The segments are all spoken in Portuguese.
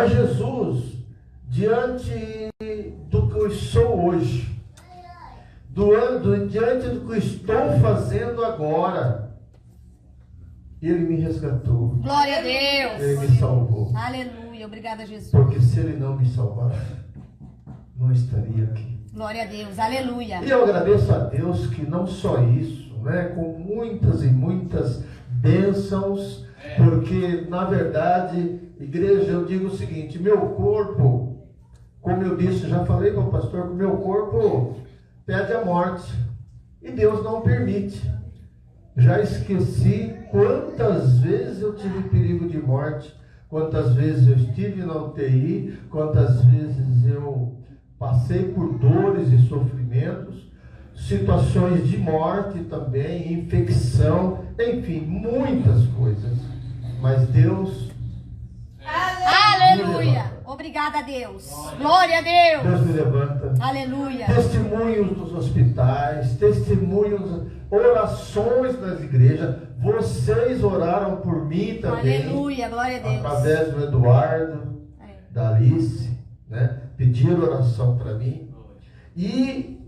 Mas Jesus, diante do que eu sou hoje, diante do que eu estou fazendo agora, Ele me resgatou. Glória a Deus. Ele me salvou. Aleluia. Obrigada, Jesus. Porque se Ele não me salvar, não estaria aqui. Glória a Deus. Aleluia. E eu agradeço a Deus que não só isso, né, com muitas e muitas bênçãos, porque na verdade, igreja, eu digo o seguinte: meu corpo, como eu disse, já falei com o pastor, que o meu corpo pede a morte e Deus não permite. Já esqueci quantas vezes eu tive perigo de morte, quantas vezes eu estive na UTI, quantas vezes eu passei por dores e sofrimentos, situações de morte também, infecção, enfim, muitas coisas. Mas Deus... Aleluia. Obrigada a Deus. Glória a Deus. Deus me levanta. Aleluia. Testemunhos dos hospitais, testemunhos, orações nas igrejas. Vocês oraram por mim também. Aleluia. Glória a Deus. Através do Eduardo, da Alice, né? Pediram oração para mim. E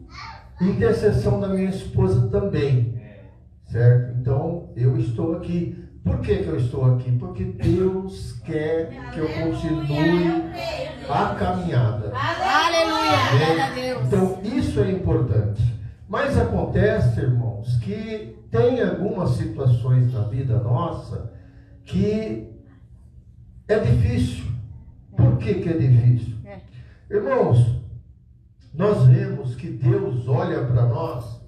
intercessão da minha esposa também. Certo? Então, eu estou aqui. Por que eu estou aqui? Porque Deus quer que eu continue a caminhada. Aleluia. Glória a Deus. Então, isso é importante. Mas acontece, irmãos, que tem algumas situações na vida nossa que é difícil. Por que é difícil? Irmãos, nós vemos que Deus olha para nós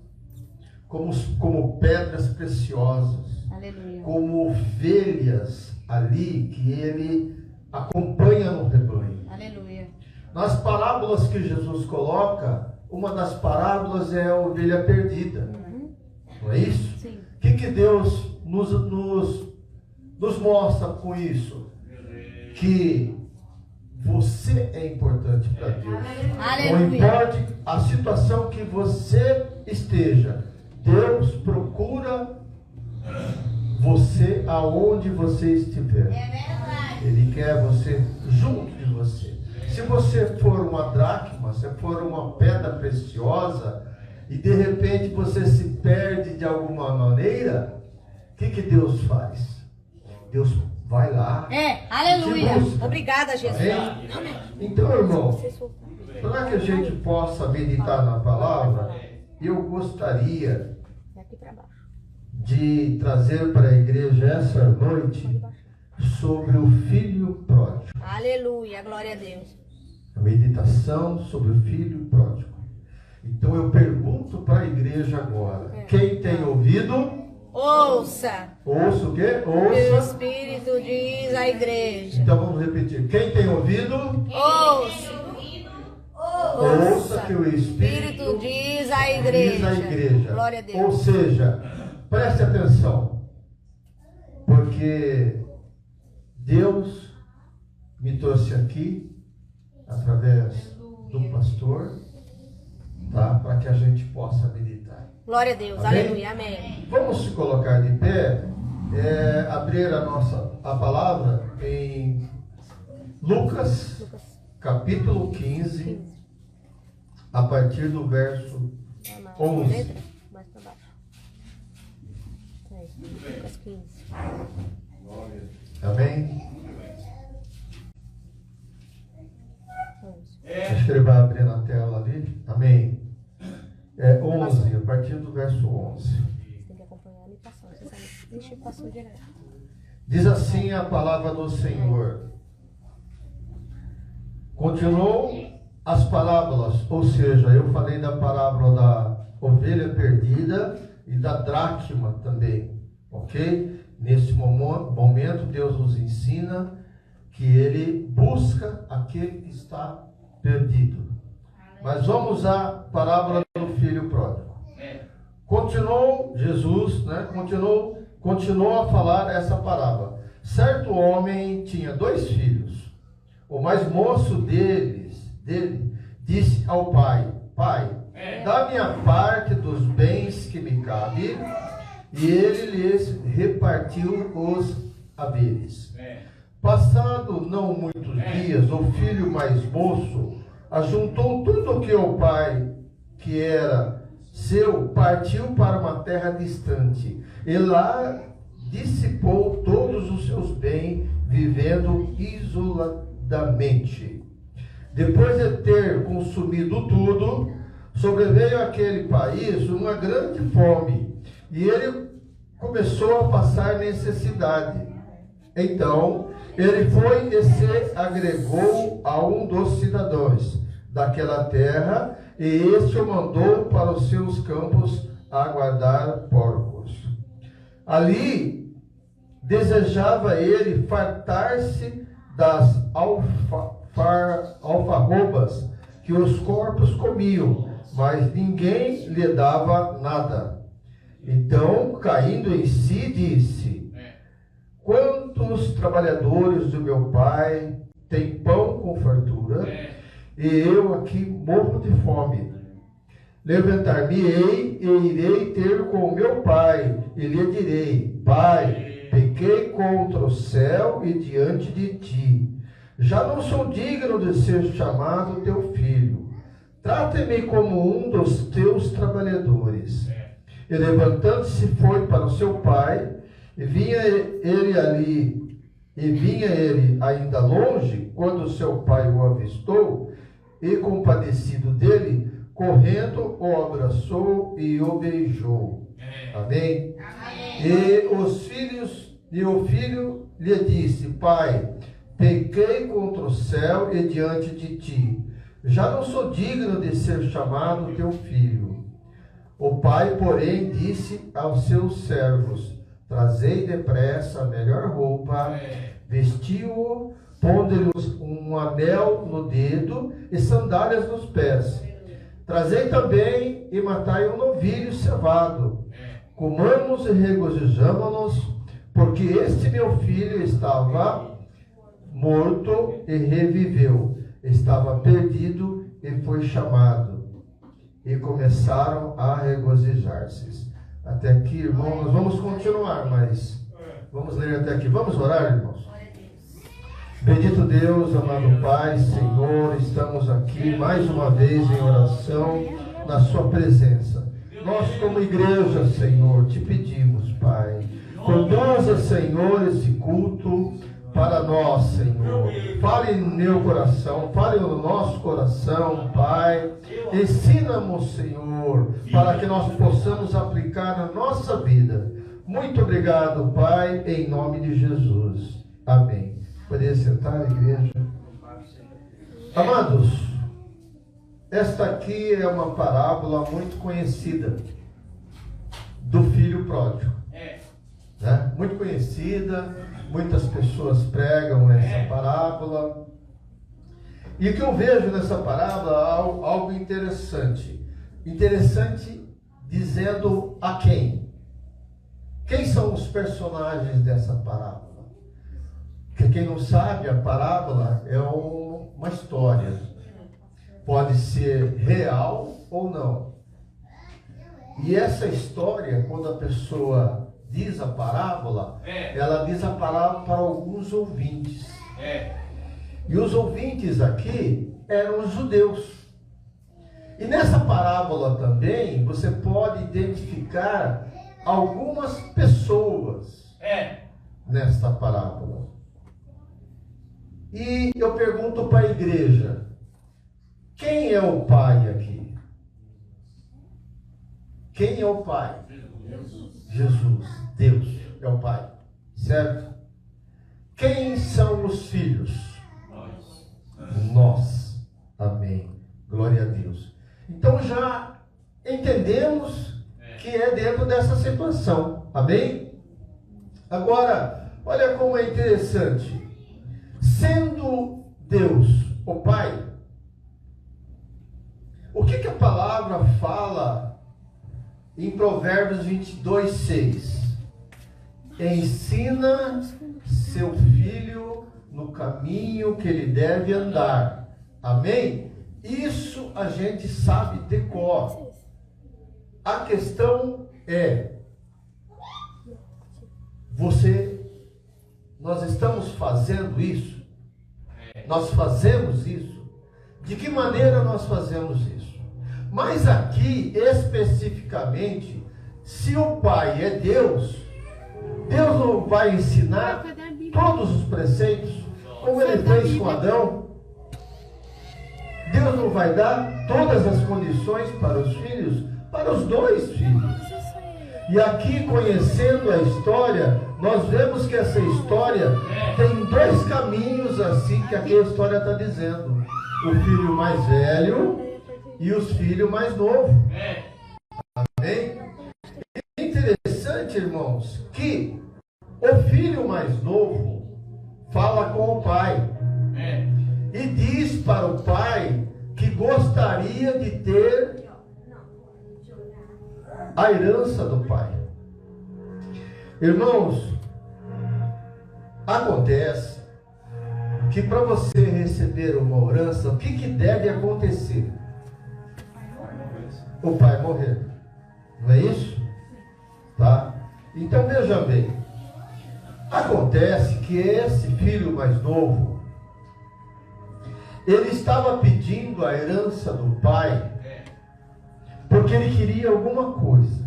como pedras preciosas. Aleluia. Como ovelhas ali que Ele acompanha no rebanho. Aleluia. Nas parábolas que Jesus coloca, uma das parábolas é a ovelha perdida. Não é isso? Sim. O que Deus nos mostra com isso? Que você é importante para Deus. Aleluia. Não importa a situação que você esteja, Deus procura você aonde você estiver. É verdade. Ele quer você junto de você. Se você for uma dracma, se for uma pedra preciosa e de repente você se perde de alguma maneira, o que Deus faz? Deus vai lá. Aleluia. te busca. Obrigada, Jesus. Amém? Então, irmão, para que a gente possa meditar na palavra, eu gostaria de trazer para a igreja essa noite sobre o filho pródigo. Aleluia, glória a Deus. A meditação sobre o filho pródigo. Então eu pergunto para a igreja agora: quem tem ouvido? Ouça. Ouça o quê? O Ouça. Espírito diz à igreja. Então vamos repetir: quem tem ouvido? Ouça. Ouça que o Espírito diz à igreja. diz à igreja. Glória a Deus. Ou seja, preste atenção, porque Deus me trouxe aqui através do pastor, tá? Para que a gente possa meditar. Glória a Deus. Amém? Aleluia. Amém. Vamos se colocar de pé, abrir a palavra em Lucas, capítulo 15, a partir do verso 11. Mais para baixo. Lucas 15. Amém? Acho que ele vai abrir na tela ali. Amém? 11, a partir do verso 11. Você tem que acompanhar e passar. Você sabe? Ixi, passou direto. Diz assim a palavra do Senhor. Continuou as parábolas, ou seja, eu falei da parábola da ovelha perdida e da dracma também, ok? Nesse momento Deus nos ensina que Ele busca aquele que está perdido. Mas vamos à parábola do filho pródigo. Continuou Jesus, né? Continuou a falar essa parábola. Certo homem tinha 2 filhos. O mais moço dele disse ao pai: Pai, dá-me a parte dos bens que me cabe. E ele lhes repartiu os haveres. Passado não muitos dias, o filho mais moço ajuntou tudo o que o pai, que era seu, partiu para uma terra distante, e lá dissipou todos os seus bens, vivendo isoladamente. Depois de ter consumido tudo, sobreveio àquele país uma grande fome, e ele começou a passar necessidade. Então, ele foi e se agregou a um dos cidadãos daquela terra, e este o mandou para os seus campos a guardar porcos. Ali desejava ele fartar-se das alfarrobas que os corpos comiam, mas ninguém lhe dava nada. Então, caindo em si, disse: quantos trabalhadores do meu pai têm pão com fartura, e eu aqui morro de fome. Levantar-me-ei e irei ter com o meu pai, e lhe direi: Pai, pequei contra o céu e diante de ti. Já não sou digno de ser chamado teu filho. Trata-me como um dos teus trabalhadores. E levantando-se foi para o seu pai, e vinha ele ainda longe, quando seu pai o avistou, e compadecido dele, correndo, o abraçou e o beijou. Amém? E o filho lhe disse: Pai, pequei contra o céu e diante de ti. Já não sou digno de ser chamado teu filho. O pai, porém, disse aos seus servos: Trazei depressa a melhor roupa, vestiu-o, pondo-lhe um anel no dedo e sandálias nos pés. Trazei também e matai um novilho cevado. Comamos e regozijamo-nos, porque este meu filho estava morto e reviveu, estava perdido e foi chamado. E começaram a regozijar-se. Até aqui, irmão, nós vamos continuar, mas vamos ler até aqui. Vamos orar, irmãos? Bendito Deus, amado Pai, Senhor, estamos aqui mais uma vez em oração na sua presença. Nós, como igreja, Senhor, te pedimos, Pai, conduza, Senhor, esse culto para nós, Senhor. Fale no meu coração, fale no nosso coração, Pai. Ensina-nos, Senhor, para que nós possamos aplicar na nossa vida. Muito obrigado, Pai, em nome de Jesus. Amém. Poderia sentar, igreja? Amados, esta aqui é uma parábola muito conhecida do filho pródigo. Né? Muito conhecida, muitas pessoas pregam essa parábola. E o que eu vejo nessa parábola é algo interessante. Interessante dizendo a quem? Quem são os personagens dessa parábola? Porque quem não sabe, a parábola é uma história. Pode ser real ou não. E essa história, quando a pessoa diz a parábola, ela diz a parábola para alguns ouvintes. E os ouvintes aqui eram os judeus. E nessa parábola também você pode identificar algumas pessoas nesta parábola. E eu pergunto para a igreja: quem é o pai aqui? Quem é o pai? Jesus, Deus é o pai, certo? Quem são os filhos? Nós. Amém. Glória a Deus. Então já entendemos que é dentro dessa situação. Amém? Agora, olha como é interessante. Sendo Deus o Pai, o que a palavra fala em Provérbios 22:6? Ensina seu filho no caminho que ele deve andar. Amém? Isso a gente sabe de cor. A questão é: você nós estamos fazendo isso? Nós fazemos isso? De que maneira nós fazemos isso? Mas aqui, especificamente, se o Pai é Deus, Deus não vai ensinar todos os preceitos, como Ele fez com Adão? Deus não vai dar todas as condições para os filhos, para os dois filhos. E aqui, conhecendo a história, nós vemos que essa história tem dois caminhos, assim que aqui a história está dizendo: o filho mais velho e os filhos mais novos. Amém? É interessante, irmãos, que o filho mais novo fala com o pai e diz para o pai que gostaria de ter a herança do pai. Irmãos, acontece que para você receber uma herança, o que deve acontecer? O pai morrer. Não é isso? Tá? Então veja bem. Acontece que esse filho mais novo, ele estava pedindo a herança do pai porque ele queria alguma coisa.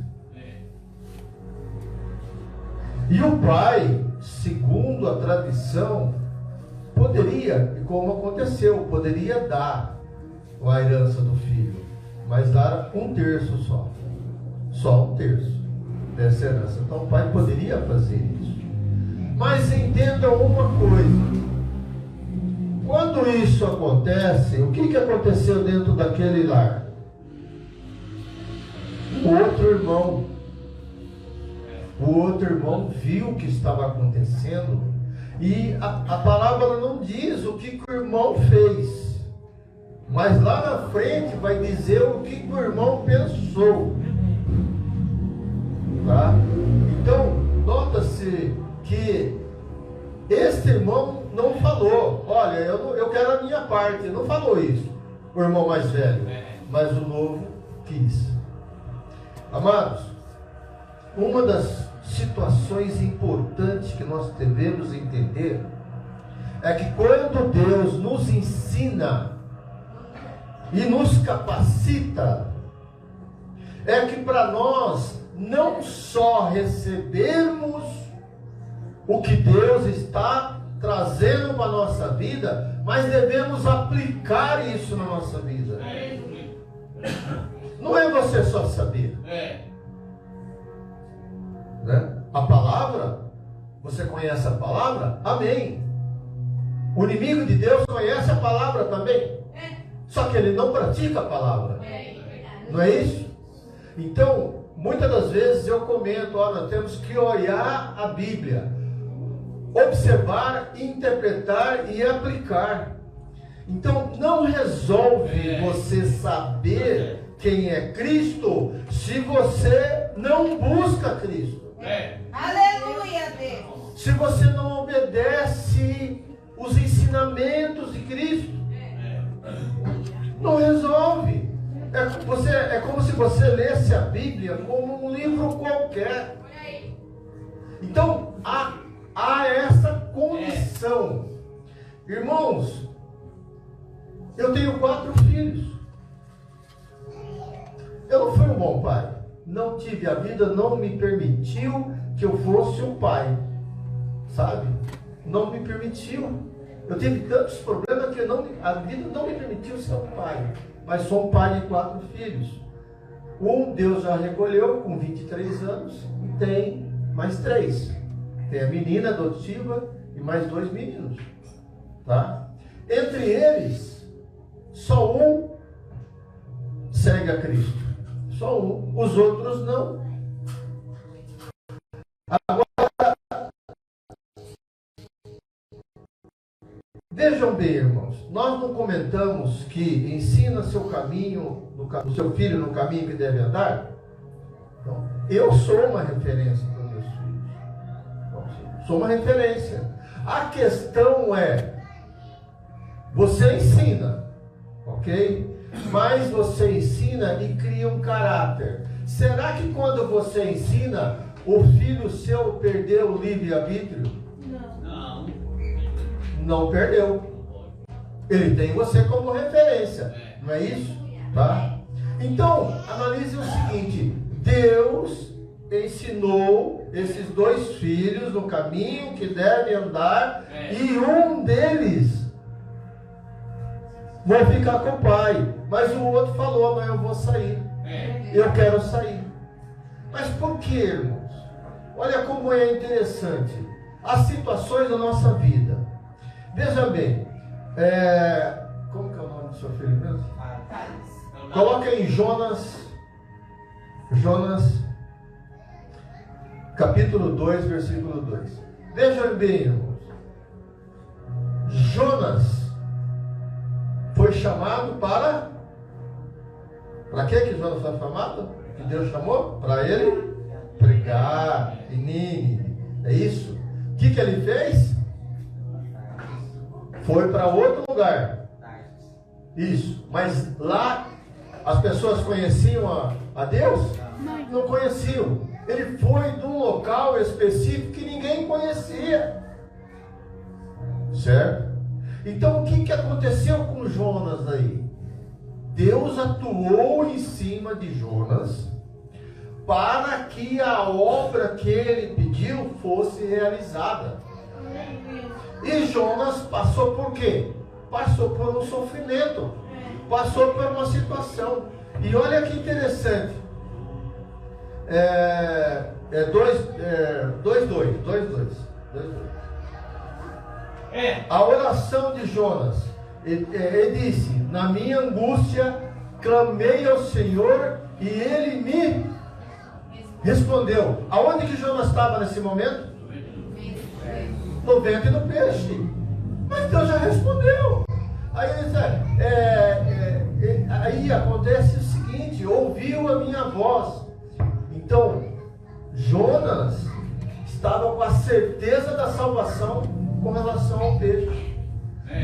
E o pai, segundo a tradição, poderia, e como aconteceu, poderia dar a herança do filho, mas dar 1/3 só. Só 1/3 dessa herança. Então o pai poderia fazer isso. Mas entendam uma coisa: quando isso acontece, o que aconteceu dentro daquele lar? O outro irmão viu o que estava acontecendo, e a palavra não diz o que o irmão fez, mas lá na frente vai dizer o que o irmão pensou. Tá? Então, nota-se que este irmão não falou: olha, eu quero a minha parte. Não falou isso, o irmão mais velho, mas o novo quis. Amados, uma das situações importantes que nós devemos entender é que quando Deus nos ensina e nos capacita, é que para nós não só recebermos o que Deus está trazendo para a nossa vida, mas devemos aplicar isso na nossa vida. Não é você só saber. Né? A palavra, você conhece a palavra? Amém. O inimigo de Deus conhece a palavra também. Só que ele não pratica a palavra. Não é isso? Então, muitas das vezes eu comento: nós temos que olhar a Bíblia, observar, interpretar e aplicar. Então, não resolve você saber quem é Cristo se você não busca Cristo. Aleluia, Deus. Se você não obedece os ensinamentos de Cristo, não resolve. É como se você lesse a Bíblia como um livro qualquer. Então, há essa condição. Irmãos, eu tenho 4 filhos. Eu não fui um bom pai. Não tive, a vida não me permitiu que eu fosse um pai. Sabe? Não me permitiu. Eu tive tantos problemas que a vida não me permitiu ser um pai. Mas sou um pai de 4 filhos. Um Deus já recolheu com 23 anos e tem mais 3. Tem a menina adotiva e mais 2 meninos. Tá? Entre eles, só um segue a Cristo. Só um. Os outros não. Agora, vejam bem, irmãos. Nós não comentamos que ensina seu caminho, o seu filho no caminho que deve andar? Então, eu sou uma referência para os meus filhos. Sou uma referência. A questão é: você ensina, ok? Mas você ensina e cria um caráter. Será que quando você ensina, o filho seu perdeu o livre-arbítrio? Não. não perdeu. Ele tem você como referência, não é isso? Tá? Então, analise o seguinte: Deus ensinou esses dois filhos no caminho que devem andar, e um deles vai ficar com o pai, mas o outro falou: mas eu vou sair, eu quero sair. Mas por que, irmãos? Olha como é interessante as situações da nossa vida. Veja bem, como que é o nome do seu filho mesmo? Coloca em Jonas capítulo 2, versículo 2. Veja bem, irmãos. Jonas foi chamado para que Jonas foi chamado? Que Deus chamou? Para ele pregar em Nínive. É isso? O que ele fez? Foi para outro lugar. Isso. Mas lá as pessoas conheciam a Deus? Não conheciam. Ele foi de um local específico que ninguém conhecia. Certo? Então o que aconteceu com Jonas aí? Deus atuou em cima de Jonas para que a obra que ele pediu fosse realizada. E Jonas passou por quê? Passou por um sofrimento, passou por uma situação. E olha que interessante. 2:2. A oração de Jonas, ele disse: na minha angústia clamei ao Senhor e ele me respondeu. Aonde que Jonas estava nesse momento? No ventre do peixe. Mas Deus já respondeu. Aí ele diz, aí acontece o seguinte: ouviu a minha voz. Então Jonas estava com a certeza da salvação com relação ao peixe,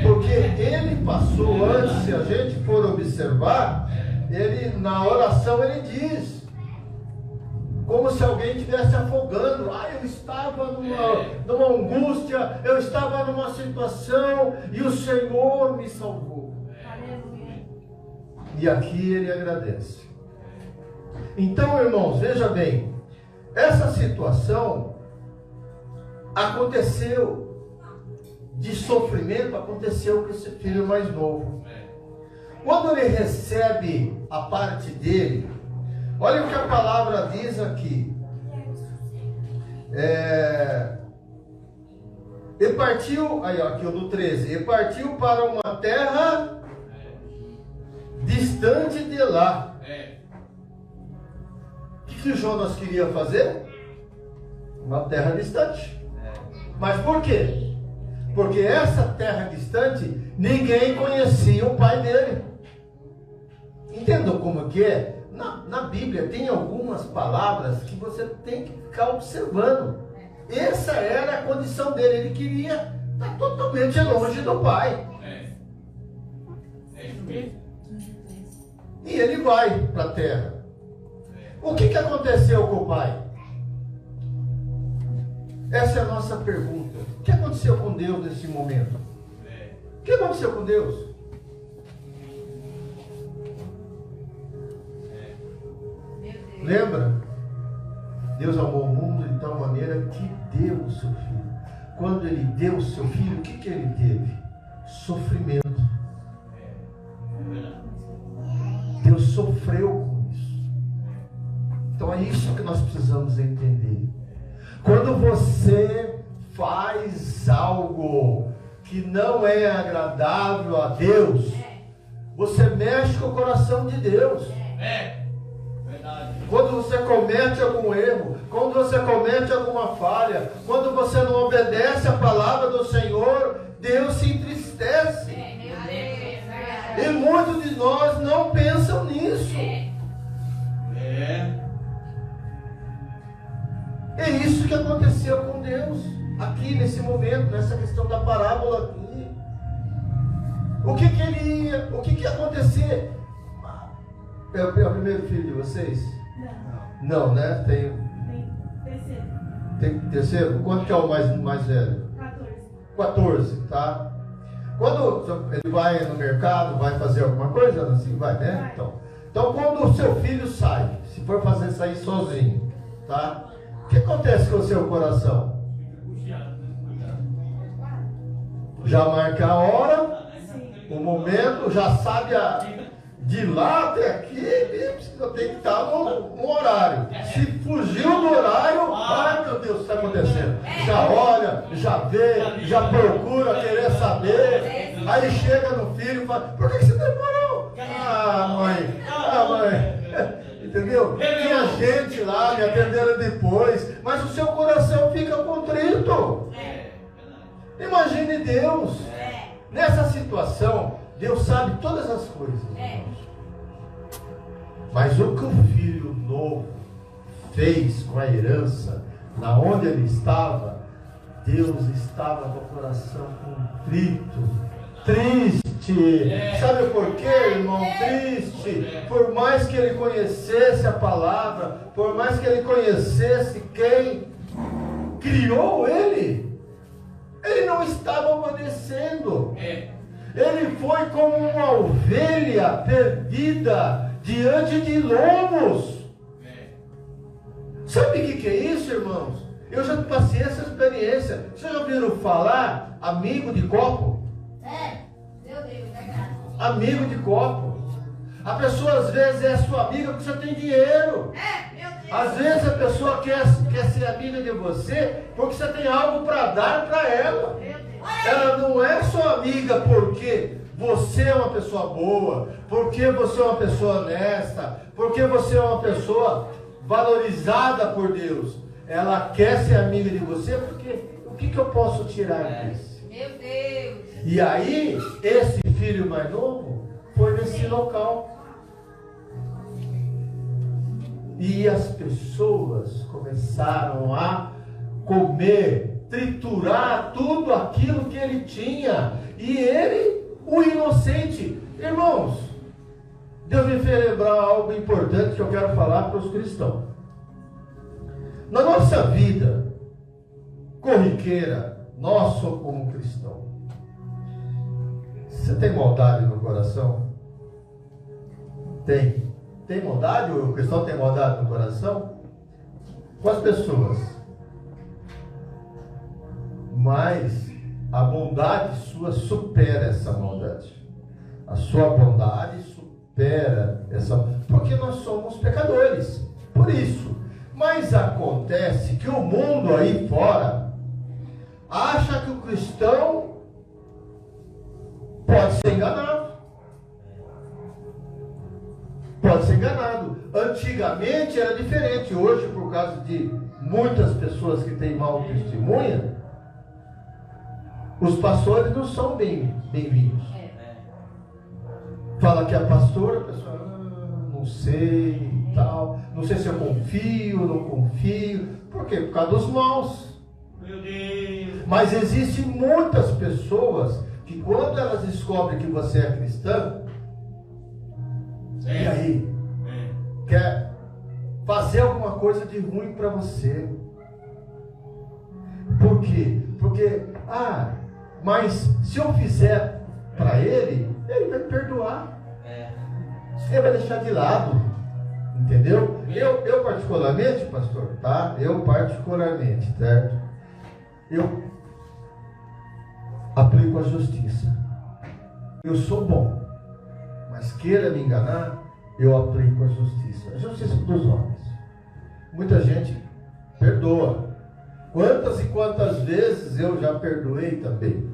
porque ele passou antes. Se a gente for observar, ele na oração ele diz, como se alguém estivesse afogando: eu estava numa angústia, eu estava numa situação e o Senhor me salvou. E aqui ele agradece. Então, irmãos, veja bem, essa situação aconteceu de sofrimento, aconteceu com esse filho mais novo. Quando ele recebe a parte dele, olha o que a palavra diz aqui. E partiu, aí ó, aqui o do 13, e partiu para uma terra distante de lá. O que Jonas queria fazer? Uma terra distante. Mas por quê? Porque essa terra distante, ninguém conhecia o pai dele. Entendam como que é? Na Bíblia tem algumas palavras que você tem que ficar observando. Essa era a condição dele. Ele queria estar totalmente longe do pai. E ele vai para a terra. O que aconteceu com o pai? Essa é a nossa pergunta. O que aconteceu com Deus nesse momento? O que aconteceu com Deus? Lembra? Deus amou o mundo de tal maneira que deu o seu filho. Quando ele deu o seu filho, o que ele teve? Sofrimento. Deus sofreu com isso. Então é isso que nós precisamos entender. Quando você faz algo que não é agradável a Deus, você mexe com o coração de Deus. Quando você comete algum erro, quando você comete alguma falha, quando você não obedece a palavra do Senhor, Deus se entristece. E muitos de nós não pensam nisso. É isso que aconteceu com Deus aqui nesse momento, nessa questão da parábola aqui. O que que ia acontecer? É o primeiro filho de vocês? Não, né? Tem terceiro. Tem terceiro? Quanto que é o mais velho? 14. 14, tá? Quando ele vai no mercado, vai fazer alguma coisa, assim, vai, né? Então quando o seu filho sai, se for sair sozinho, tá? O que acontece com o seu coração? Já marca a hora, o momento, já sabe de lá até aqui, eu tenho que estar no horário. Se fugiu do horário, ai meu Deus, o que está acontecendo? Já olha, já vê, já procura querer saber. Aí chega no filho e fala, por que você demorou? Ah, mãe. Entendeu? Tinha gente lá me atendendo depois, mas o seu coração fica contrito. Imagine Deus. Nessa situação, Deus sabe todas as coisas. Mas o que o filho novo fez com a herança, na onde ele estava, Deus estava com o coração contrito, triste. Sabe por quê, irmão? Triste. Por mais que ele conhecesse a palavra, por mais que ele conhecesse quem criou ele, ele não estava obedecendo. Ele foi como uma ovelha perdida diante de lobos. Sabe o que é isso, irmãos? Eu já passei essa experiência. Vocês já ouviram falar amigo de copo? Meu Deus, é graça. Amigo de copo. A pessoa às vezes é sua amiga porque você tem dinheiro. Meu Deus. Às vezes a pessoa quer ser amiga de você porque você tem algo para dar para ela. Ela não é sua amiga porque você é uma pessoa boa, porque você é uma pessoa honesta, porque você é uma pessoa valorizada por Deus. Ela quer ser amiga de você porque o que eu posso tirar disso? Meu Deus. E aí, esse filho mais novo foi nesse local. E as pessoas começaram a comer, triturar tudo aquilo que ele tinha. E ele, o inocente. Irmãos, Deus me fez lembrar algo importante que eu quero falar para os cristãos. Na nossa vida corriqueira, nós somos como cristão. Você tem maldade no coração? Tem. Tem maldade? O cristão tem maldade no coração? Com as pessoas. Mas a bondade sua supera essa maldade. A sua bondade supera essa. Porque nós somos pecadores. Por isso. Mas acontece que o mundo aí fora acha que o cristão pode ser enganado. Pode ser enganado. Antigamente era diferente. Hoje, por causa de muitas pessoas que têm mau testemunha, os pastores não são bem-vindos. Fala que a pastora, a pessoa, não sei, tal. Não sei se eu confio, não confio. Por quê? Por causa dos maus. Meu Deus. Mas existem muitas pessoas que quando elas descobrem que você é cristã, e aí? Quer fazer alguma coisa de ruim para você. Por quê? Porque, mas se eu fizer para ele vai me perdoar. Ele vai deixar de lado. Entendeu? Eu particularmente, pastor, tá? Eu particularmente, certo? Eu aplico a justiça. Eu sou bom, mas queira me enganar, eu aplico a justiça. A justiça dos homens. Muita gente perdoa. Quantas e quantas vezes eu já perdoei também,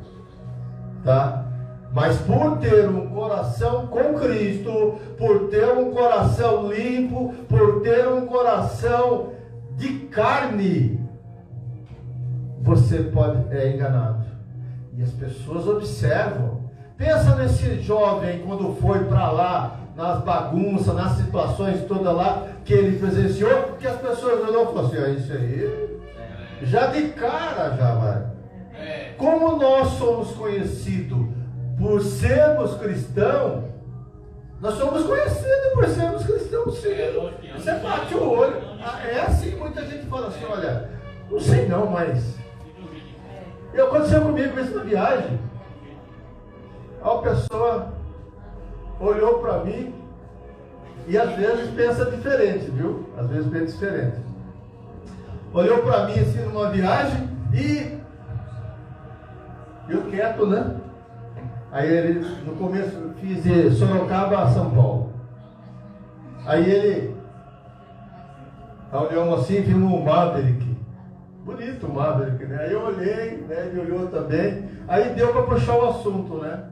tá? Mas por ter um coração com Cristo, por ter um coração limpo, por ter um coração de carne, você pode enganado. E as pessoas observam. Pensa nesse jovem quando foi para lá, nas bagunças, nas situações todas lá que ele presenciou, porque as pessoas olham e falam assim, isso aí, já de cara já vai. Como nós somos conhecidos por sermos cristãos, nós somos conhecidos por sermos cristãos, sim. Você bate o olho. É assim, muita gente fala assim, olha, não sei não, mas aconteceu comigo isso na viagem. a pessoa olhou para mim e às vezes pensa diferente, viu? Às vezes pensa diferente. Olhou para mim assim numa viagem e eu quieto, né? Aí ele, no começo, eu fiz de Sorocaba a São Paulo. Aí ele, olhamos assim, vimos um Maverick. Bonito o Maverick, né? Aí eu olhei, né? Ele olhou também. Aí deu para puxar o assunto, né?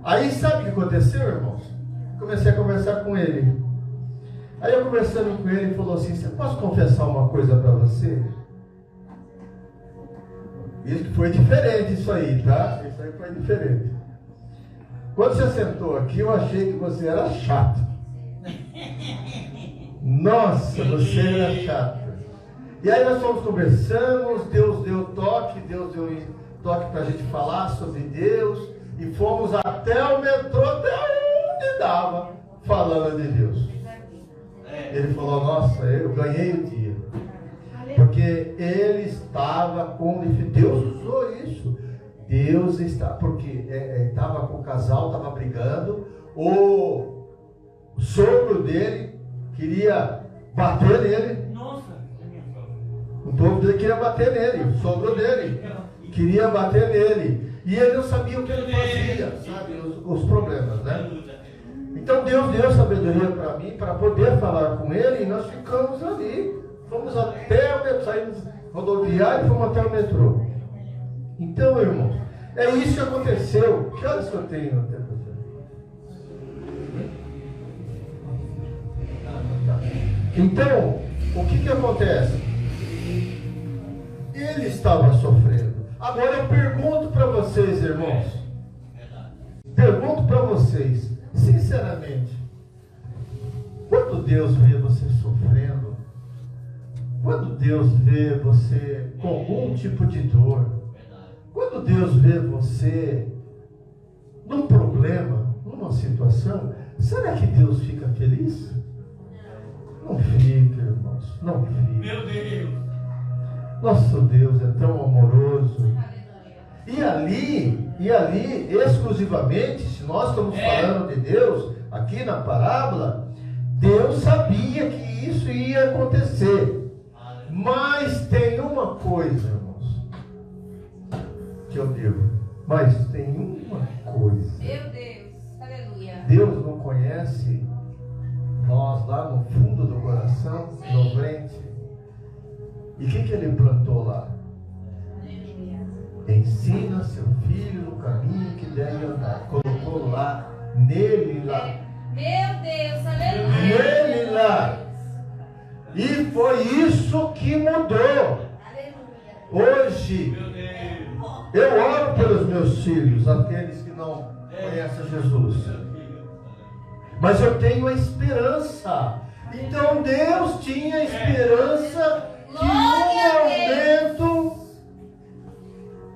Aí sabe o que aconteceu, irmãos? Comecei a conversar com ele. Aí eu conversando com ele, ele falou assim: você posso confessar uma coisa para você? Isso foi diferente isso aí, tá? Isso aí foi diferente. Quando você sentou aqui, eu achei que você era chato. Nossa, você era chato. E aí nós fomos conversando, Deus deu toque para a gente falar sobre Deus. E fomos até o metrô, até onde dava, falando de Deus. Ele falou: nossa, eu ganhei o dia. Porque ele estava com... Deus usou isso. Deus está... Porque estava com o casal, estava brigando. O sogro dele queria bater nele. O povo dele queria bater nele. O sogro dele queria bater nele. E ele não sabia o que ele fazia, sabe? Os problemas, né? Então Deus deu sabedoria para mim, para poder falar com ele, e nós ficamos ali. Fomos até o metrô, saímos rodoviário e fomos até o metrô. Então, irmãos, é isso que aconteceu. Que horas que eu tenho até você? Então, o que acontece? Ele estava sofrendo. Agora eu pergunto para vocês, irmãos. Pergunto para vocês, sinceramente, quando Deus vê você sofrendo, quando Deus vê você com algum tipo de dor, quando Deus vê você num problema, numa situação, será que Deus fica feliz? Não fica, irmãos, não fica. Meu Deus! Nosso Deus é tão amoroso. E ali, exclusivamente, se nós estamos falando de Deus, aqui na parábola, Deus sabia que isso ia acontecer. Mas tem uma coisa, irmãos, que eu digo. Mas tem uma coisa. Meu Deus, aleluia. Deus não conhece nós lá no fundo do coração, no ventre. E o que ele plantou lá? Ensina seu filho no caminho que deve andar. Colocou lá, nele lá. Meu Deus, aleluia. Nele lá. E foi isso que mudou. Hoje, eu oro pelos meus filhos, aqueles que não conhecem Jesus. Mas eu tenho a esperança. Então Deus tinha esperança que no momento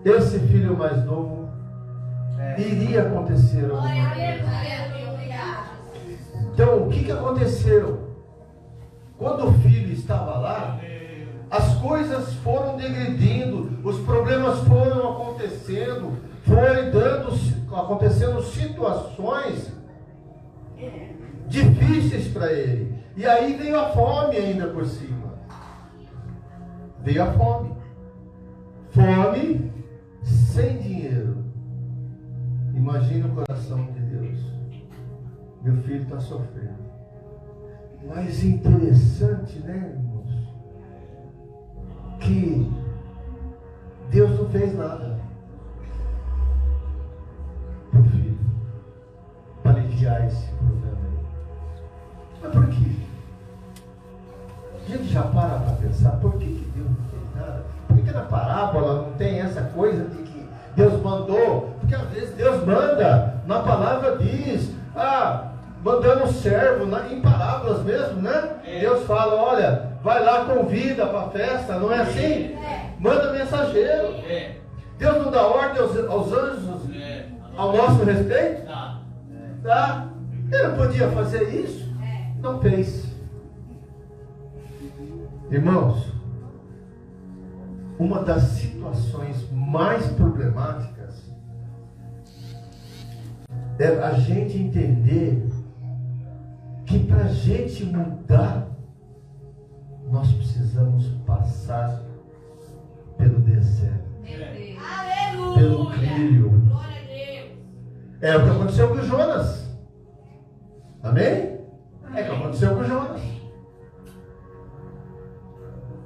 esse filho mais novo iria acontecer alguma coisa. Então o que aconteceu? Quando o filho estava lá, as coisas foram degredindo, os problemas foram acontecendo, acontecendo situações difíceis para ele. E aí veio a fome ainda por cima. Veio a fome. Fome sem dinheiro. Imagina o coração de Deus. Meu filho está sofrendo. Mas interessante, né, irmãos? Que Deus não fez nada para o filho, para aliviar esse problema. Mas por quê? A gente já para pensar, por que Deus não fez nada? Por que na parábola não tem essa coisa de que Deus mandou? Porque às vezes Deus manda, na palavra diz, mandando um servo, em parábolas mesmo, né? Deus fala, olha, vai lá, convida para a festa, não é assim? Manda mensageiro. Deus não dá ordem aos anjos ao nosso respeito? Tá? Ele não podia fazer isso? Não fez. Irmãos, uma das situações mais problemáticas é a gente entender que para a gente mudar, nós precisamos passar pelo deserto, pelo trilho. Glória a Deus. É o que aconteceu com Jonas. Amém? É o que aconteceu com Jonas.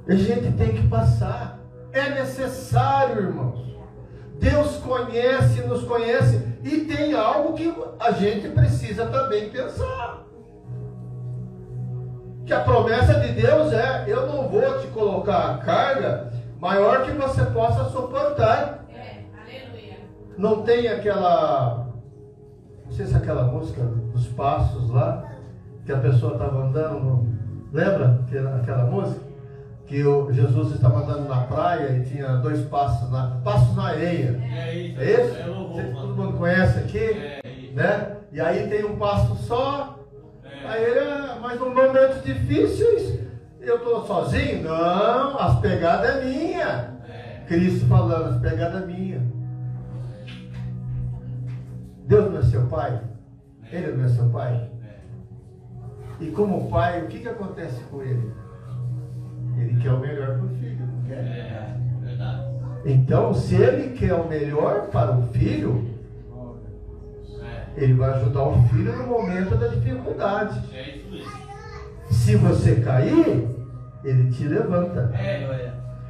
A gente tem que passar. É necessário, irmãos. Deus conhece, nos conhece, e tem algo que a gente precisa também pensar. Que a promessa de Deus é: eu não vou te colocar a carga maior que você possa suportar. Aleluia. Não tem aquela, não sei se é aquela música dos passos lá, que a pessoa estava andando, lembra aquela música? Que Jesus estava andando na praia e tinha 2 passos na areia. É isso. É isso? É louvor, Todo mundo conhece aqui? É isso. Né? E aí tem um passo só. É. Aí ele, mas nos momentos difíceis, eu estou sozinho? Não, as pegadas é minha. Cristo falando, as pegadas é minha. Deus não é seu pai? Ele não é seu pai? E como pai, o que acontece com ele? Ele quer o melhor para o filho, não quer? É, verdade. Então, se ele quer o melhor para o filho, ele vai ajudar o filho no momento da dificuldade. É isso mesmo. Se você cair, ele te levanta.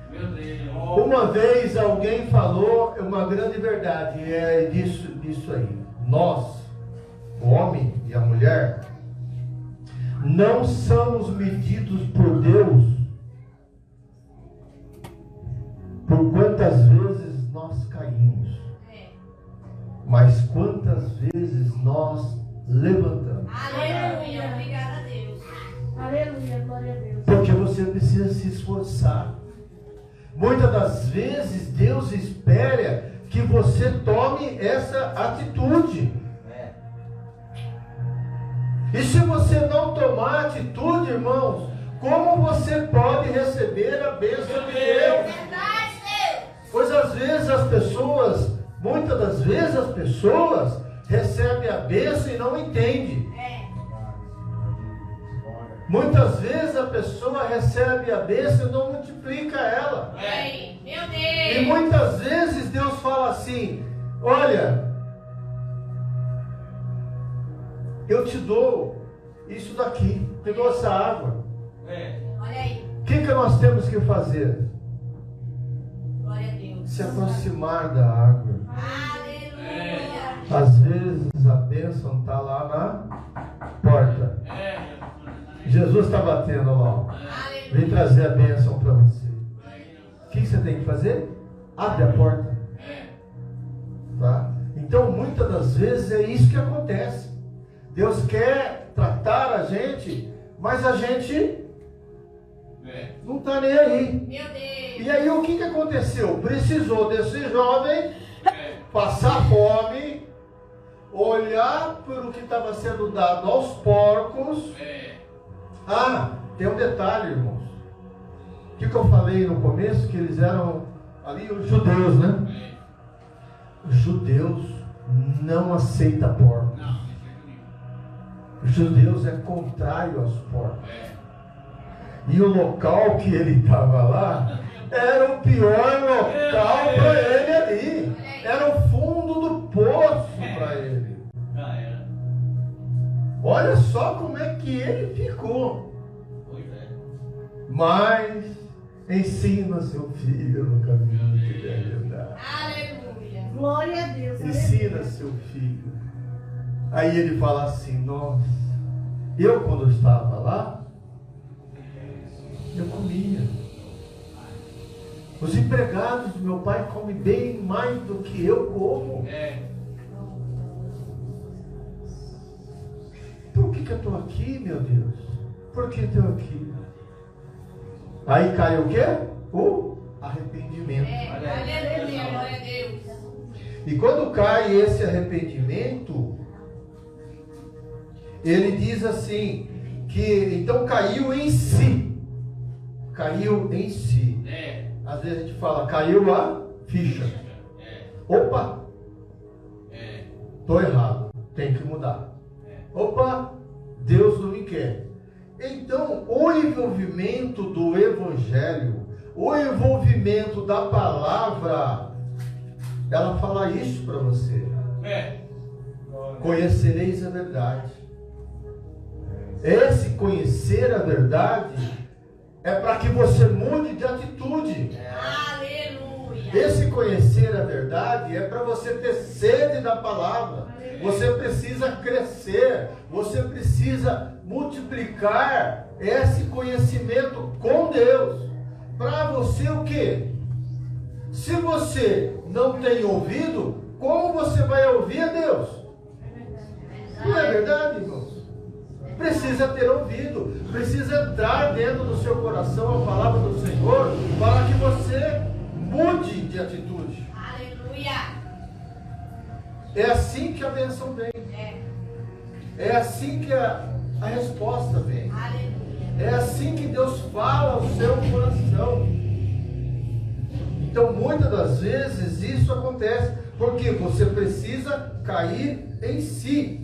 Meu Deus. Uma vez alguém falou uma grande verdade, e é disso aí. Nós, o homem e a mulher, não somos medidos por Deus por quantas vezes nós caímos, mas quantas vezes nós levantamos. Aleluia. Obrigada a Deus. Aleluia, glória a Deus. Porque você precisa se esforçar. Muitas das vezes Deus espera que você tome essa atitude. E se você não tomar atitude, irmãos, como você pode receber a bênção de Deus? Pois às vezes muitas das vezes as pessoas recebem a bênção e não entendem. Muitas vezes a pessoa recebe a bênção e não multiplica ela. Meu Deus. E muitas vezes Deus fala assim: olha, eu te dou isso daqui, te dou essa água. Olha aí. O que nós temos que fazer? Glória a Deus. Se aproximar da água. Aleluia. Às vezes a bênção está lá na porta. Jesus está batendo lá, ó. Vem trazer a bênção para você. O que você tem que fazer? Abre a porta. Tá? Então, muitas das vezes é isso que acontece. Deus quer tratar a gente, mas a gente não está nem aí. Meu Deus. E aí o que aconteceu? Precisou desse jovem passar fome, olhar para o que estava sendo dado aos porcos. Ah, tem um detalhe, irmãos. O que eu falei no começo? Que eles eram ali os judeus, né? Os judeus não aceitam porcos. Os judeus é contrário aos porcos. E o local que ele estava lá era o pior local para ele ali. Era o fundo do poço para ele. Olha só como é que ele ficou. Mas ensina seu filho no caminho que deve andar. Aleluia. Glória a Deus. Ensina seu filho. Aí ele fala assim: nossa, eu quando estava lá, eu comia. Os empregados do meu pai comem bem mais do que eu como. Por que eu estou aqui, meu Deus? Por que eu estou aqui? Aí cai o quê? O arrependimento. Aleluia. Glória a Deus. E quando cai esse arrependimento, ele diz assim, que então caiu em si. Caiu em si. Às vezes a gente fala, caiu a ficha. Opa! Estou errado. tem que mudar. Opa, Deus não me quer. Então, o envolvimento do Evangelho, o envolvimento da palavra, ela fala isso para você. Conhecereis a verdade. Esse conhecer a verdade é para que você mude de atitude. Aleluia. Esse conhecer a verdade é para você ter sede da palavra. Você precisa crescer, você precisa multiplicar esse conhecimento com Deus. Para você o quê? Se você não tem ouvido, como você vai ouvir a Deus? Não é verdade, irmãos? Precisa ter ouvido, precisa entrar dentro do seu coração a palavra do Senhor para que você mude de atitude. Aleluia. É assim que a bênção vem. É assim que a resposta vem. Aleluia. É assim que Deus fala ao seu coração. Então, muitas das vezes isso acontece porque você precisa cair em si.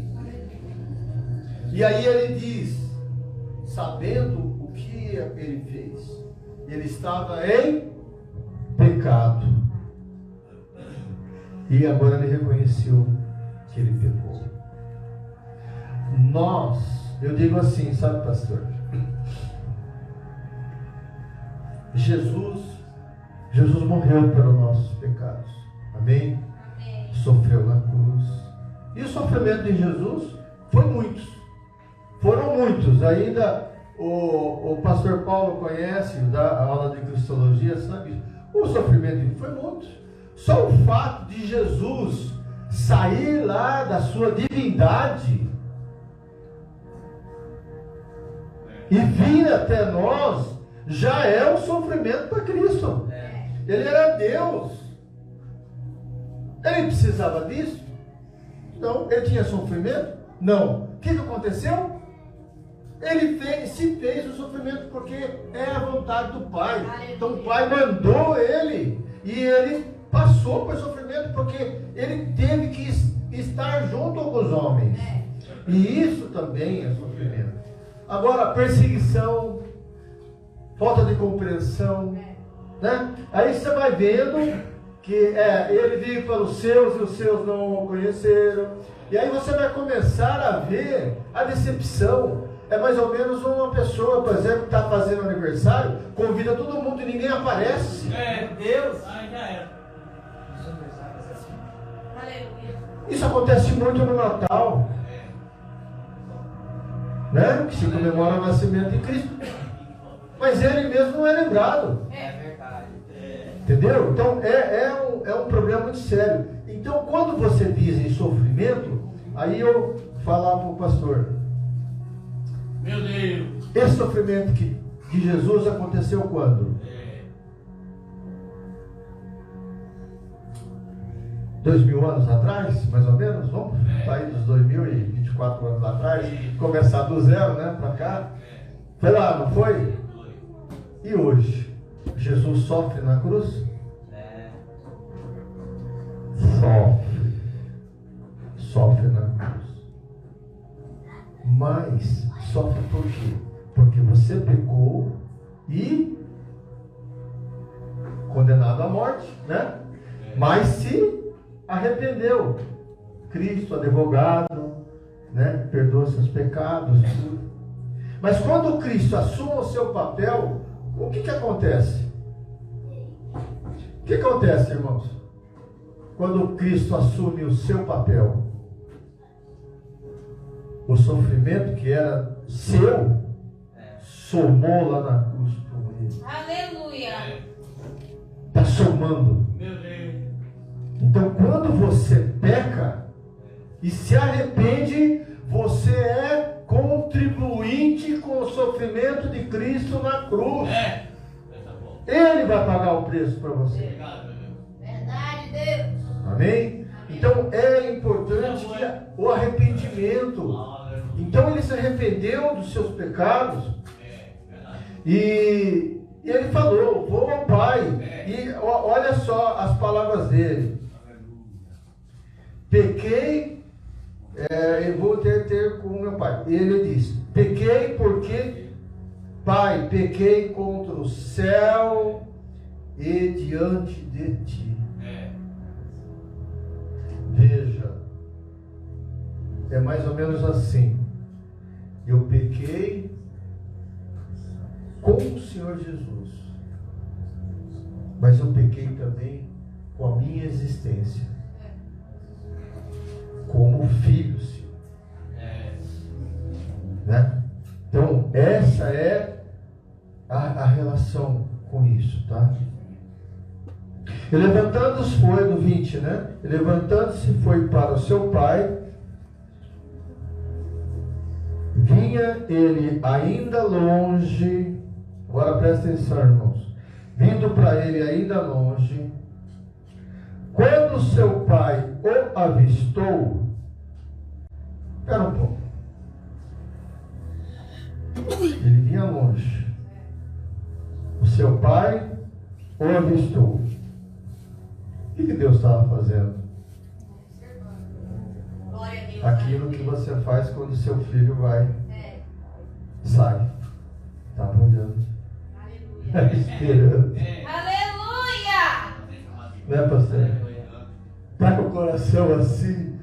E aí ele diz, sabendo o que ele fez, ele estava em pecado. E agora ele reconheceu que ele pecou. Eu digo assim, sabe, pastor? Jesus morreu pelos nossos pecados. Amém? Amém. Sofreu na cruz. E o sofrimento de Jesus foi muitos. Foram muitos. Ainda o pastor Paulo conhece, da aula de Cristologia, sabe? O sofrimento dele foi muito. Só o fato de Jesus sair lá da sua divindade e vir até nós já é um sofrimento para Cristo. Ele era Deus. Ele precisava disso? Não. Ele tinha sofrimento? Não. O que aconteceu? Ele se fez o sofrimento porque é a vontade do Pai. Então o Pai mandou ele e ele passou por sofrimento porque ele teve que estar junto com os homens. E isso também é sofrimento. Agora, perseguição, falta de compreensão, né? Aí você vai vendo que ele veio para os seus e os seus não o conheceram. E aí você vai começar a ver a decepção. É mais ou menos uma pessoa, por exemplo, que está fazendo aniversário, convida todo mundo e ninguém aparece. Deus. Aí já era. Aleluia. Isso acontece muito no Natal, né? Que se comemora o nascimento de Cristo. Mas ele mesmo não é lembrado. É verdade. Entendeu? Então é um problema muito sério. Então quando você diz em sofrimento, aí eu falava para o pastor, Meu Deus. esse sofrimento de Jesus aconteceu quando? 2000 anos atrás, mais ou menos, vamos sair dos 2024 anos atrás, começar do zero, né, para cá. Foi lá, não foi? E hoje? Jesus sofre na cruz? Sofre na cruz. Mas sofre por quê? Porque você pecou e condenado à morte, né? Mas se arrependeu. Cristo, advogado, né? Perdoa seus pecados, tudo. Mas quando Cristo assume o seu papel, o que acontece? O que acontece, irmãos? Quando Cristo assume o seu papel, o sofrimento que era seu, somou lá na cruz por ele. Aleluia. Está somando. Meu Deus. Então, quando você peca e se arrepende, você é contribuinte com o sofrimento de Cristo na cruz. Ele vai pagar o preço para você. Obrigado, meu Deus. Verdade, Deus. Amém? Então é importante o arrependimento. Então ele se arrependeu dos seus pecados e ele falou, vou ao Pai. E olha só as palavras dele. Pequei, eu vou ter com meu pai. Ele diz: pequei porque, pai, pequei contra o céu e diante de ti. Veja, é mais ou menos assim. Eu pequei com o Senhor Jesus, mas eu pequei também com a minha existência, como filho, Senhor. Né? Então, essa é a relação com isso, tá? E levantando-se foi, do 20, né? E levantando-se foi para o seu pai. Vinha ele ainda longe. Agora presta atenção, irmãos. Vindo para ele ainda longe. Quando seu pai o avistou. Espera um pouco. Ele vinha longe. O seu pai o avistou. O que Deus estava fazendo? Glória a Deus. Aquilo que você faz quando seu filho vai, sai. Estava olhando, Aleluia. esperando. Aleluia. Né, pastor? Está com o coração assim,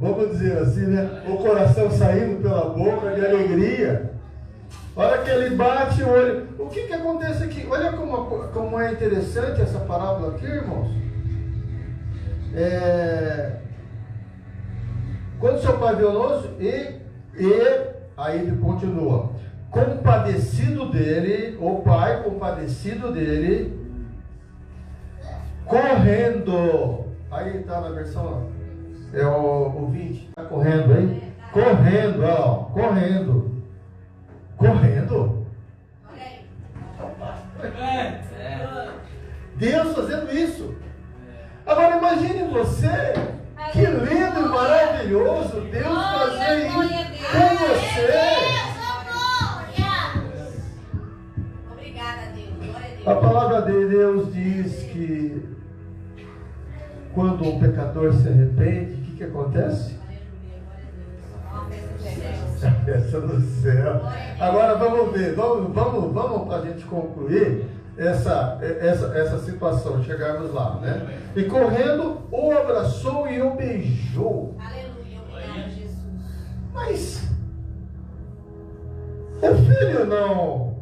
vamos dizer assim, né? O coração saindo pela boca de alegria. Olha que ele bate o olho. O que acontece aqui? Olha como é interessante essa parábola aqui, irmãos. Quando seu pai viu longe, aí ele continua. Compadecido dele, o pai compadecido dele, correndo. Aí está na versão, é o 20, está correndo aí? Correndo, ó, correndo. Correndo. Deus fazendo isso. Agora imagine você, que lindo e maravilhoso Deus fazer isso com você. Obrigada, Deus. Glória a Deus. A palavra de Deus diz que quando um pecador se arrepende, o que acontece? A festa do céu. Agora vamos ver, vamos para a gente concluir essa situação, chegarmos lá, né? E correndo, o abraçou e o beijou. Aleluia. Obrigado, Jesus. Mas o filho não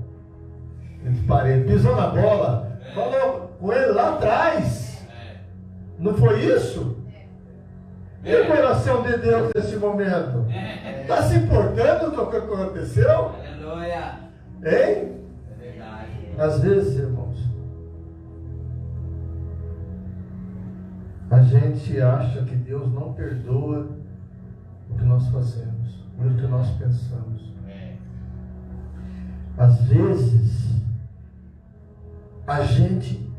pisou na bola, falou com ele lá atrás. Não foi isso? E o coração de Deus nesse momento? Está se importando com o que aconteceu? Aleluia. Hein? É verdade. Às vezes, irmãos, a gente acha que Deus não perdoa o que nós fazemos, o que nós pensamos. Às vezes, a gente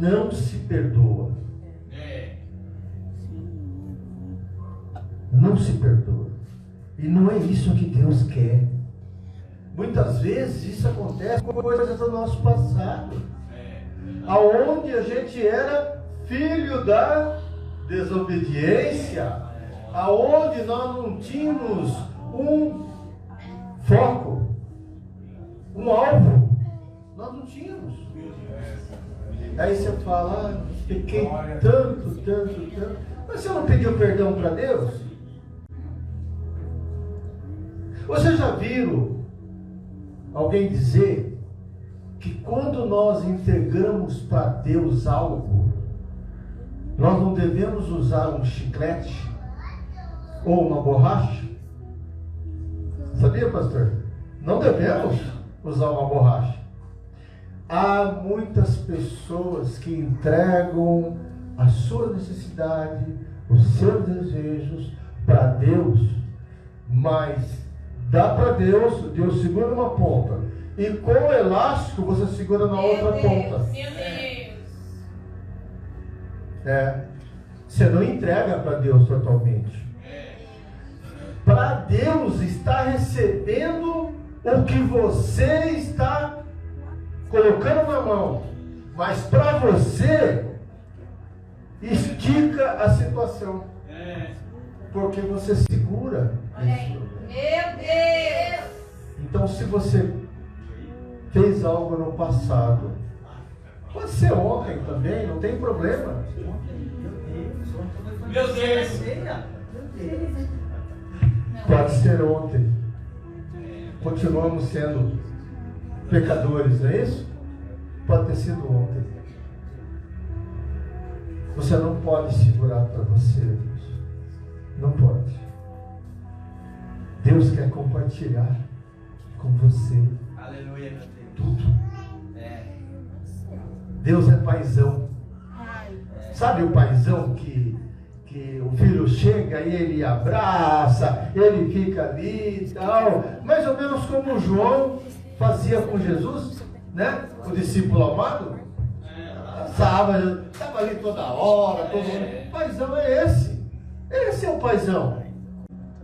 não se perdoa. Não se perdoa. E não é isso que Deus quer. Muitas vezes isso acontece com coisas do nosso passado, aonde a gente era filho da desobediência, aonde nós não tínhamos um foco, um alvo. Nós não tínhamos. Aí você fala, pequei tanto. Mas você não pediu perdão para Deus? Vocês já viram alguém dizer que quando nós entregamos para Deus algo, nós não devemos usar um chiclete ou uma borracha? Sabia, pastor? Não devemos usar uma borracha. Há muitas pessoas que entregam a sua necessidade, os seus desejos para Deus, mas dá para Deus, Deus segura uma ponta, e com o elástico você segura na outra ponta. Meu Deus. Você não entrega para Deus totalmente. Para Deus está recebendo o que você está colocando na mão, mas para você estica a situação. Porque você segura Olha aí. isso. Meu Deus. Então, se você fez algo no passado, pode ser ontem também, não tem problema. Meu Deus. Pode ser ontem. Continuamos sendo pecadores, não é isso? Pode ter sido ontem. Você não pode segurar para você, Deus. Não pode. Deus quer compartilhar com você Aleluia, meu Deus. tudo. É. Deus é paizão. Sabe o paizão que o filho chega e ele abraça, ele fica ali e tal, mais ou menos como João fazia com Jesus, né? O discípulo amado. Estava ali toda hora, todo mundo. O paizão é esse. Esse é o paizão.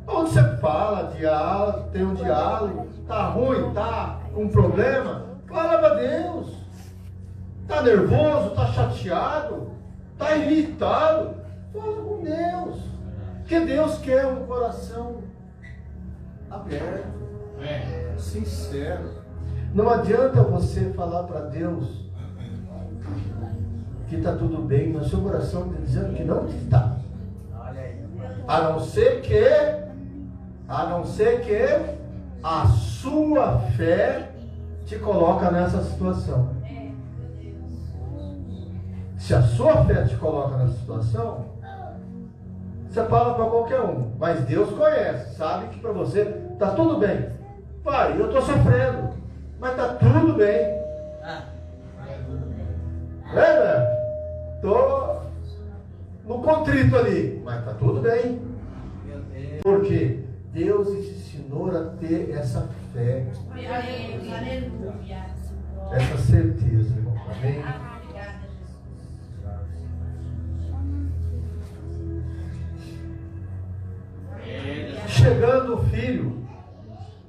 Onde você fala, diálogo, tem um diálogo, tá ruim, tá com problema, fala para Deus. Tá nervoso, tá chateado, tá irritado, fala com Deus. Porque Deus quer um coração aberto, sincero. Não adianta você falar para Deus que está tudo bem, mas seu coração está dizendo que não está. Olha aí. A não ser que a sua fé te coloca nessa situação. Se a sua fé te coloca nessa situação, você fala para qualquer um, mas Deus conhece, sabe que para você está tudo bem. Pai, eu estou sofrendo, mas está tudo bem. Estou no contrito ali, mas está tudo bem. Porque Deus ensinou a ter essa fé, Aleluia. essa certeza, irmão. Amém? Obrigada, Jesus. Chegando o filho,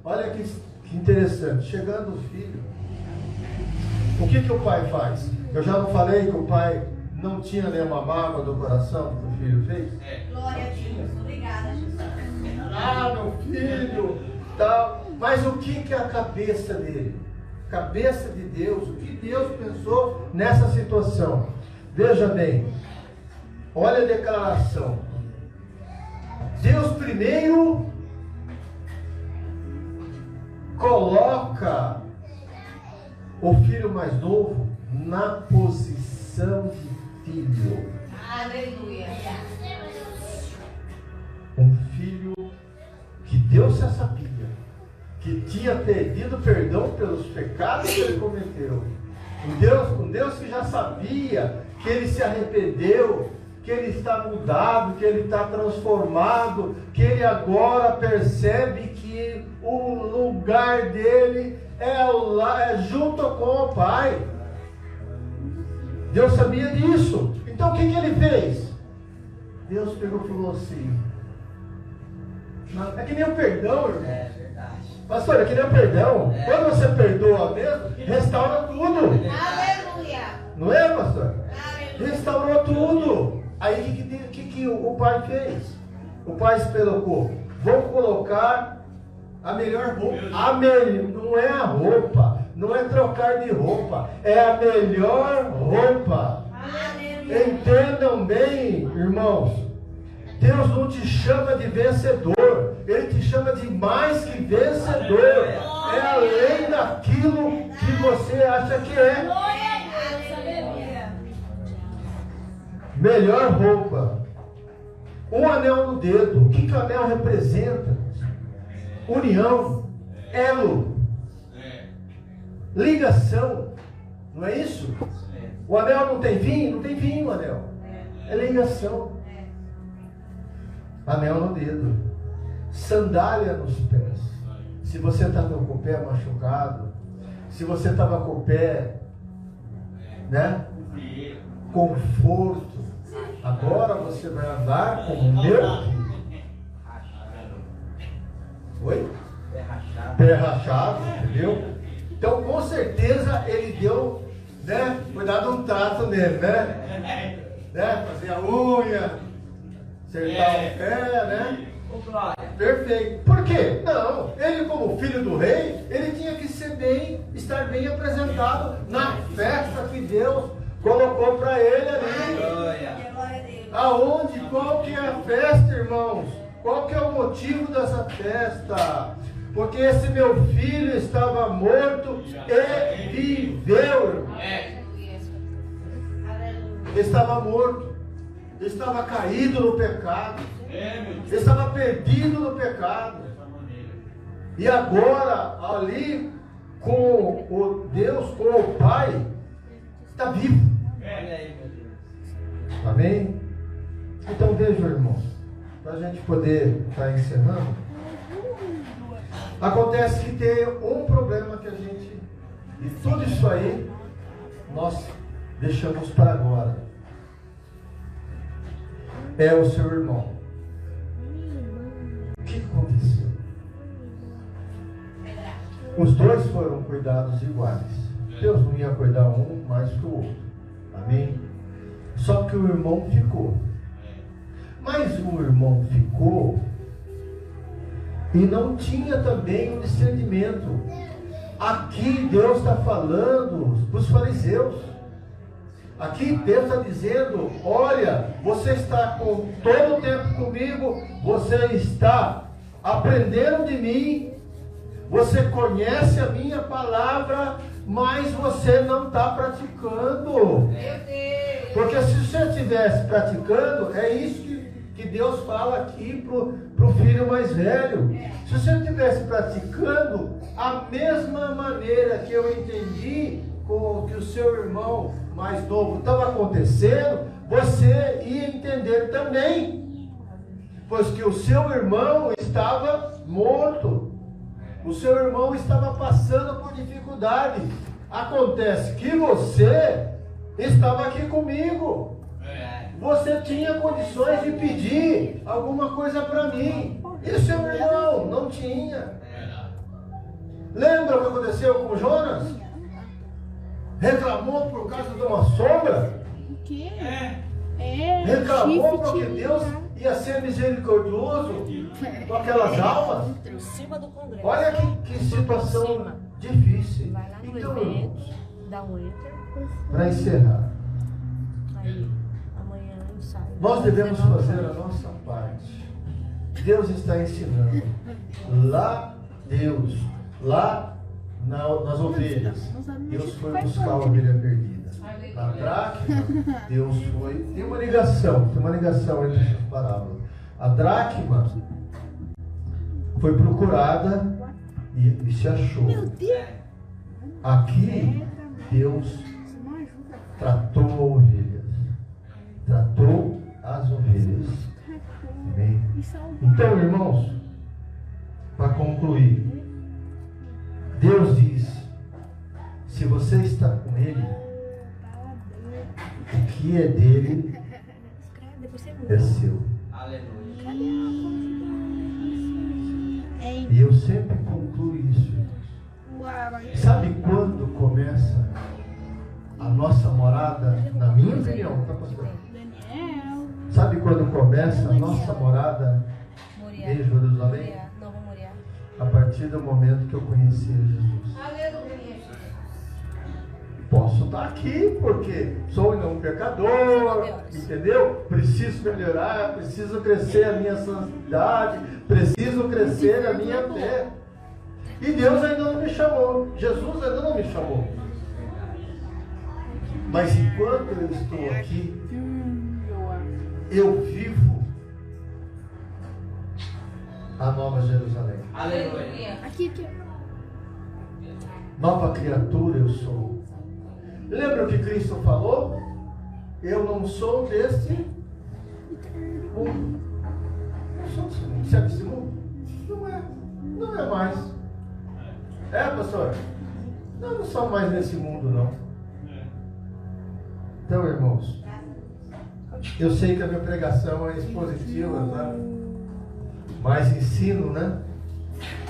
olha que interessante, chegando o filho, o que o pai faz? Eu já não falei que o pai não tinha nenhuma mágoa do coração que o filho fez? Glória a Deus. Obrigada, Jesus. Ah, meu filho, tal. Mas o que é a cabeça dele? Cabeça de Deus, o que Deus pensou nessa situação? Veja bem, olha a declaração. Deus primeiro coloca o filho mais novo na posição de filho. Aleluia. Um filho que Deus já sabia que tinha pedido perdão pelos pecados que ele cometeu. Um Deus que já sabia que ele se arrependeu, que ele está mudado, que ele está transformado, que ele agora percebe que o lugar dele é junto com o Pai. Deus sabia disso. Então o que ele fez? Deus pegou e falou assim, é que nem o perdão, irmão. É verdade. Pastor, é que nem o perdão. Quando você perdoa mesmo, restaura tudo. Aleluia. Não é, pastor? Aleluia. Restaurou tudo. Aí o que o pai fez? O pai esperou. Vou colocar a melhor roupa. Não é a roupa. Não é trocar de roupa. É a melhor roupa. Aleluia. Entendam bem, irmãos. Deus não te chama de vencedor. Ele te chama de mais que vencedor. É além daquilo que você acha que é. Aleluia. Melhor roupa. Um anel no dedo. O que o anel representa? União. Elo. Ligação. Não é isso? O anel não tem fim? Não tem fim o anel. É ligação. Anel no dedo. Sandália nos pés. Se você estava com o pé machucado, se você estava com o pé, né? Conforto. Agora você vai andar como meu filho. Oi? Pé rachado, entendeu? Então com certeza ele deu, né? Foi dado um trato nele, né? Fazer a unha, acertar o pé, né? Ô, glória. Perfeito. Por quê? Não, ele como filho do rei, ele tinha que estar bem apresentado na festa que Deus colocou para ele ali. Glória. Glória a Deus. Aonde? Qual que é a festa, irmãos? Qual que é o motivo dessa festa? Porque esse meu filho estava morto e viveu, irmão. Ele estava morto, ele estava caído no pecado, ele estava perdido no pecado. E agora, ali, com o Deus, com o Pai, está vivo. Olha aí, meu Deus. Amém? Então veja, irmãos, para a gente poder estar encerrando, acontece que tem um problema que a gente, e tudo isso aí, nós deixamos para agora. É o seu irmão. O que aconteceu? Os dois foram cuidados iguais. Deus não ia cuidar um mais que o outro. Amém? Só que o irmão ficou. Mas o irmão ficou e não tinha também o discernimento. Aqui Deus está falando para os fariseus. Aqui Deus está dizendo: olha, você está com todo o tempo comigo, você está aprendendo de mim, você conhece a minha palavra, mas você não está praticando. Meu Deus. Porque se você estivesse praticando, é isso que Deus fala aqui para o filho mais velho. Se você estivesse praticando a mesma maneira que eu entendi com que o seu irmão mais novo estava acontecendo, você ia entender também. Pois que o seu irmão estava morto. O seu irmão estava passando por dificuldade. Acontece que você estava aqui comigo. Você tinha condições de pedir alguma coisa para mim. E o seu irmão não tinha. Lembra o que aconteceu com Jonas? Reclamou por causa de uma sombra? O quê? Reclamou porque Deus ia ser misericordioso com aquelas almas? Em cima do congresso. Olha que situação difícil. Vai lá no Então, evento, irmãos, dá um enter. para encerrar, Aí, amanhã ensaio. nós devemos fazer a nossa parte. Deus está ensinando. Nas ovelhas, Deus foi buscar a ovelha perdida. Na dracma, Deus foi. Tem uma ligação entre essas parábolas. A dracma foi procurada e se achou. Aqui, Deus tratou ovelhas. Tratou as ovelhas. Amém? Então, irmãos, para concluir, Deus diz: se você está com Ele, o que é dele é seu. Aleluia. E eu sempre concluo isso. Sabe quando começa a nossa morada, na minha opinião, tá, pastor? Sabe quando começa a nossa morada em Jerusalém? Nova Moriá. A partir do momento que eu conheci Jesus. Aleluia. Posso estar aqui porque sou um pecador, entendeu? Preciso melhorar, preciso crescer a minha santidade, preciso crescer a minha fé. E Deus ainda não me chamou, Jesus ainda não me chamou. Mas enquanto eu estou aqui, eu vivo a Nova Jerusalém. Aleluia. Aqui. Nova criatura eu sou. Lembra o que Cristo falou? Eu não sou deste mundo. Não sou desse mundo. Você é desse mundo? Não é. Não é mais. É, pastor? Não sou mais desse mundo, não. Então, irmãos, eu sei que a minha pregação é expositiva, né? Mais ensino, né?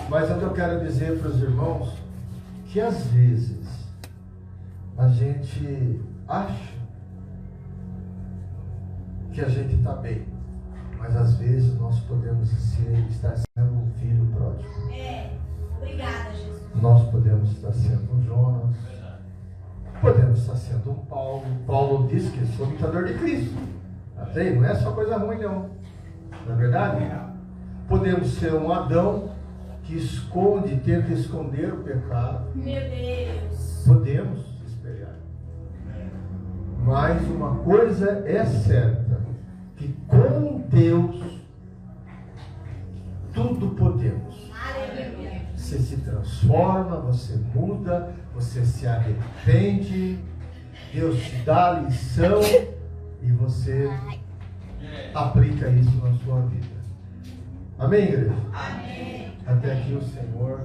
Mas o que eu quero dizer para os irmãos, que às vezes a gente acha que a gente está bem. Mas às vezes nós podemos estar sendo um filho pródigo. Obrigada, Jesus. Nós podemos estar sendo um Jonas. Podemos estar sendo um Paulo. Paulo disse que sou imitador de Cristo. Até não é só coisa ruim, não. Não é verdade? Podemos ser um Adão que esconde, tenta esconder o pecado. Meu Deus. Podemos espelhar. Mas uma coisa é certa, que com Deus tudo podemos. Aleluia. Você se transforma, você muda, você se arrepende, Deus te dá a lição e você aplica isso na sua vida. Amém, igreja? Amém. Até aqui o Senhor